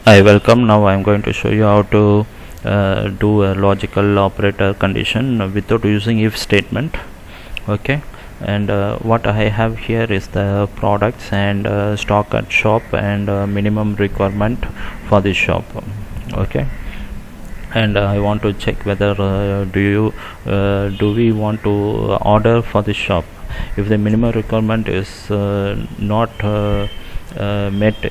Hi, welcome. Now I am going to show you how to do a logical operator condition without using if statement. Okay, and what I have here is the products and stock at shop and minimum requirement for the shop. Okay, and I want to check whether do we want to order for the shop. If the minimum requirement is not met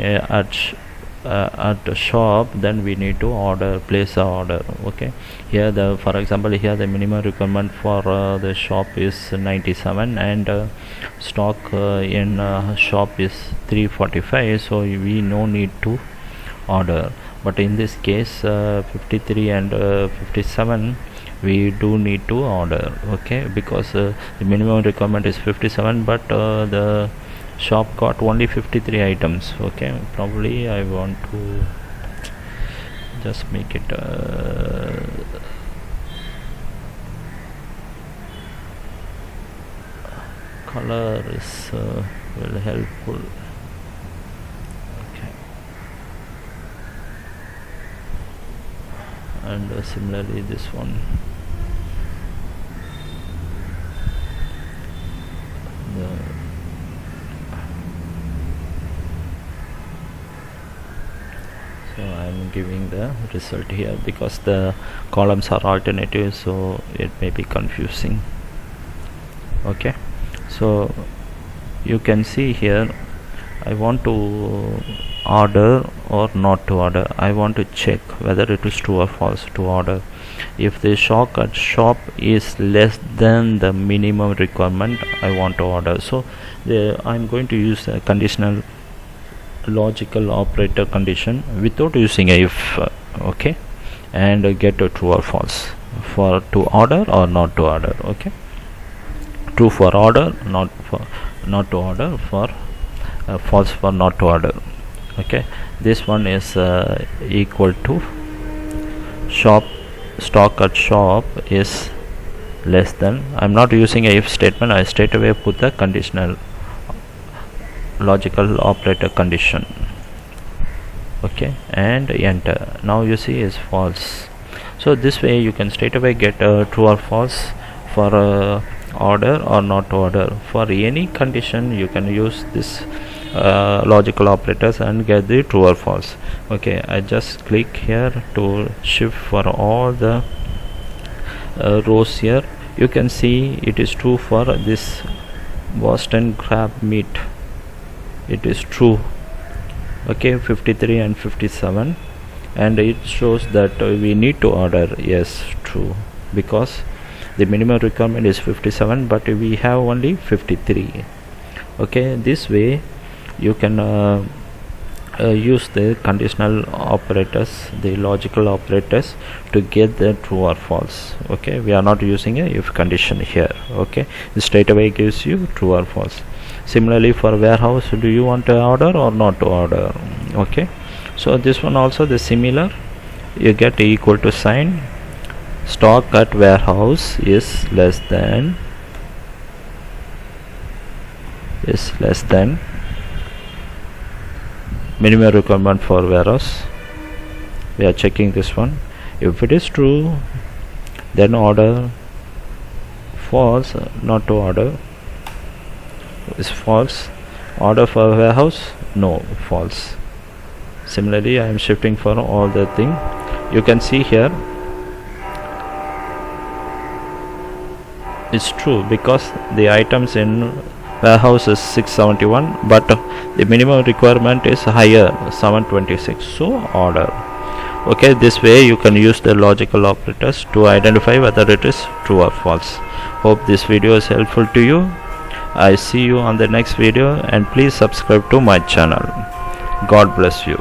at the shop, then we need to place a order. Okay, here for example here the minimum requirement for the shop is 97 and stock in shop is 345, so we no need to order. But in this case 53 and 57 we do need to order. Okay, because the minimum requirement is 57, but the shop got only 53 items. Okay, probably I want to just make it color is very helpful. Okay, and similarly this one. So I am giving the result here because the columns are alternative, so it may be confusing. Okay, so you can see here I want to order or not to order. I want to check whether it is true or false to order. If the stock at shop is less than the minimum requirement, I want to order. So I'm going to use a conditional logical operator condition without using a if. Okay, and get a true or false for to order or not to order. Okay, true for order, not to order, for false for not to order. Okay, this one is equal to stock at shop is less than. I'm not using a if statement, I straight away put the conditional logical operator condition. Okay, and enter. Now you see is false. So this way you can straight away get true or false for order or not to order. For any condition you can use this logical operators and get the true or false. Okay, I just click here to shift for all the rows here. You can see it is true for this Boston crab meat. It is true. Okay, 53 and 57, and it shows that we need to order. Yes, true, because the minimum requirement is 57 but we have only 53. Okay, this way you can use the conditional operators, the logical operators, to get the true or false. Okay, we are not using a if condition here. Okay, it straight away gives you true or false. Similarly for warehouse, do you want to order or not to order? Okay, so this one also the similar, you get equal to sign. Stock at warehouse is less than minimum requirement for warehouse. We are checking this one. If it is true, then order. False, not to order, is false. Order for warehouse, no, false. Similarly I am shifting for all the thing. You can see here it's true because the items in warehouse is 671, but the minimum requirement is higher, 726, so order. Okay, this way you can use the logical operators to identify whether it is true or false. Hope this video is helpful to you. I see you on the next video, and please subscribe to my channel. God bless you.